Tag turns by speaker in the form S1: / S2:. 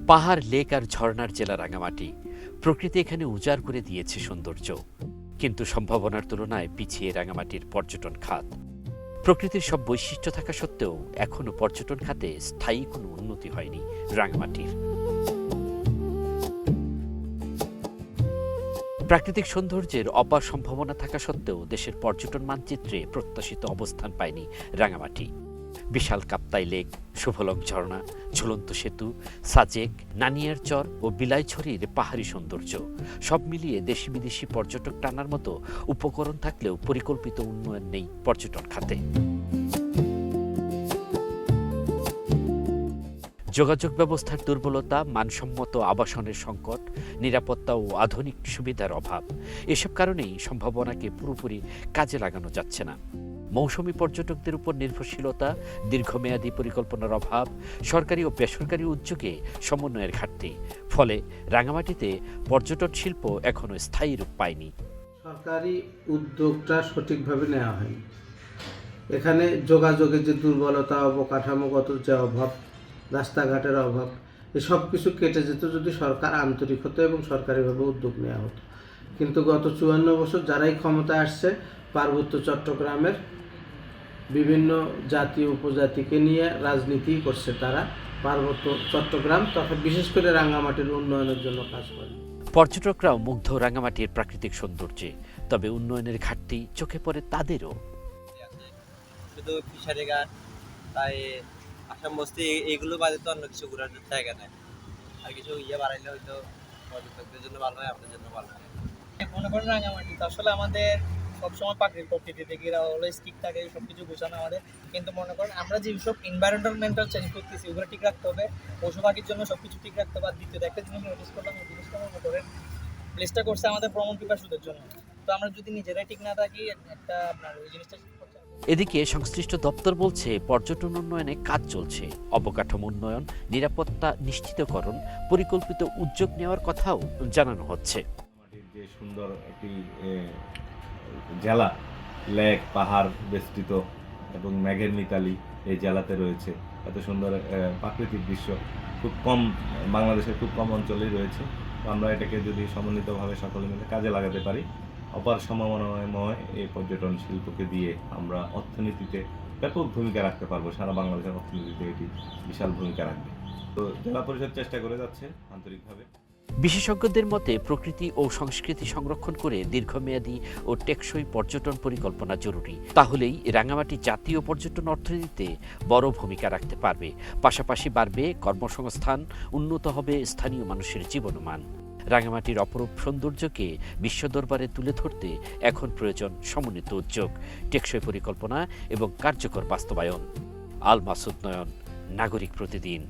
S1: পাহাড়, লেক আর ঝর্ণার জেলা রাঙামাটি। প্রকৃতি এখানে উজাড় করে দিয়েছে সৌন্দর্য, কিন্তু সম্ভাবনার তুলনায় পিছিয়ে রাঙামাটির পর্যটন খাত। প্রকৃতির সব বৈশিষ্ট্য থাকা সত্ত্বেও এখনো পর্যটন খাতে স্থায়ী কোনো উন্নতি হয়নি রাঙামাটির। প্রাকৃতিক সৌন্দর্যের অপার সম্ভাবনা থাকা সত্ত্বেও দেশের পর্যটন মানচিত্রে প্রত্যাশিত অবস্থান পায়নি রাঙামাটি। বিশাল কাপ্তাই লেক, শুভলং ঝর্ণা, ঝুলন্ত সেতু, সাজেক, নানিয়ার চর ও বিলাইছড়ির পাহাড়ি সৌন্দর্য সব মিলিয়ে দেশি বিদেশি পর্যটক টানার মতো উপকরণ থাকলেও পরিকল্পিত উন্নয়ন নেই পর্যটন খাতে। যোগাযোগ ব্যবস্থার দুর্বলতা, মানসম্মত আবাসনের সংকট, নিরাপত্তা ও আধুনিক সুবিধার অভাব, এসব কারণেই সম্ভাবনাকে পুরোপুরি কাজে লাগানো যাচ্ছে না। মৌসুমি পর্যটকদের উপর নির্ভরশীলতা, দীর্ঘমেয়াদী পরিকল্পনার অভাব, সরকারি ও বেসরকারি উদ্যোগে সমন্বয়ের ঘাটতি, ফলে রাঙামাটিতে পর্যটন শিল্প এখনো স্থায়ী রূপ পায়নি।
S2: সরকারি উদ্যোগটা সঠিকভাবে নেওয়া হয়নি। এখানে যোগাযোগের যে দুর্বলতা, অবকাঠামোগত যে অভাব, রাস্তাঘাটের অভাব, এসব কিছু কেটে যেত যদি সরকার আন্তরিক হতো এবং সরকারিভাবে উদ্যোগ নেওয়া হতো। কিন্তু গত 54 বছর যারাই ক্ষমতায় আসছে, পার্বত্য চট্টগ্রামের বিভিন্ন জাতি উপজাতিকে নিয়ে রাজনীতি করছে। তারা পার্বত্য চট্টগ্রাম তথা বিশেষ করে রাঙামাটির উন্নয়নের জন্য কাজ করে।
S1: পর্যটকরাও মুগ্ধ রাঙামাটির প্রাকৃতিক সৌন্দর্যে, তবে উন্নয়নের ঘাটতি চোখে পড়ে তাদেরও।
S3: শুধু ফিশারি ঘাট, তাই আসাম বস্তি এগুলো বাদে তো অন্য কিছু ঘোরার জায়গা নেই। আর কিছু বাড়াইলে হয়তো পর্যটকদের জন্য ভালো হয়, আপনাদের জন্য ভালো হয়।
S4: মনে করেন রাঙামাটি তো আসলে আমাদের সবসময় প্রকৃতি থেকে অলওয়েজ ঠিক থাকে, সব কিছু গোছানো আমাদের। কিন্তু মনে করেন আমরা যে সব এনভায়রনমেন্টাল চেঞ্জ করতেছি, ওগুলো ঠিক রাখতে হবে। পশু পাখির জন্য সব কিছু ঠিক রাখতে হবে। আর দ্বিতীয়ত একটা জিনিস নোটিস করলাম, এই জিনিসটা মনে করেন প্লেসটা করছে আমাদের ভ্রমণ পিপাসুদের জন্য। তো আমরা যদি নিজেরাই ঠিক না থাকি, একটা আপনার ওই জিনিসটা
S1: এদিকে সংশ্লিষ্ট দপ্তর বলছে পর্যটন উন্নয়নে কাজ চলছে, অবকাঠামো উন্নয়ন, নিরাপত্তা নিশ্চিতকরণ, পরিকল্পিত উদ্যোগ নেওয়ার কথাও জানানো হচ্ছে।
S5: যে সুন্দর একটি জেলা, লেক, পাহাড় বেষ্টিত এবং মেঘের মিতালি এই জেলাতে রয়েছে। এত সুন্দর প্রাকৃতিক দৃশ্য খুব কম, বাংলাদেশের খুব কম অঞ্চলেই রয়েছে। তো আমরা এটাকে যদি সমন্বিতভাবে সকলে মিলে কাজে লাগাতে পারি, অপার সম্ভাবনাময় এই পর্যটন শিল্পকে দিয়ে আমরা অর্থনীতিতে ব্যাপক ভূমিকা রাখতে পারবো। সারা বাংলাদেশের অর্থনীতিতে এটি বিশাল ভূমিকা রাখবে। তো জেলা পরিষদ চেষ্টা করে যাচ্ছে আন্তরিকভাবে।
S1: বিশেষজ্ঞদের মতে প্রকৃতি ও সংস্কৃতি সংরক্ষণ করে দীর্ঘমেয়াদী ও টেকসই পর্যটন পরিকল্পনা জরুরি। তাহলেই রাঙামাটি জাতীয় পর্যটন অর্থনীতিতে বড় ভূমিকা রাখতে পারবে। পাশাপাশি বাড়বে কর্মসংস্থান, উন্নত হবে স্থানীয় মানুষের জীবনমান। রাঙামাটির অপরূপ সৌন্দর্যকে বিশ্ব দরবারে তুলে ধরতে এখন প্রয়োজন সমন্বিত উদ্যোগ, টেকসই পরিকল্পনা এবং কার্যকর বাস্তবায়ন। আল মাসুদ নয়ন, নাগরিক প্রতিদিন।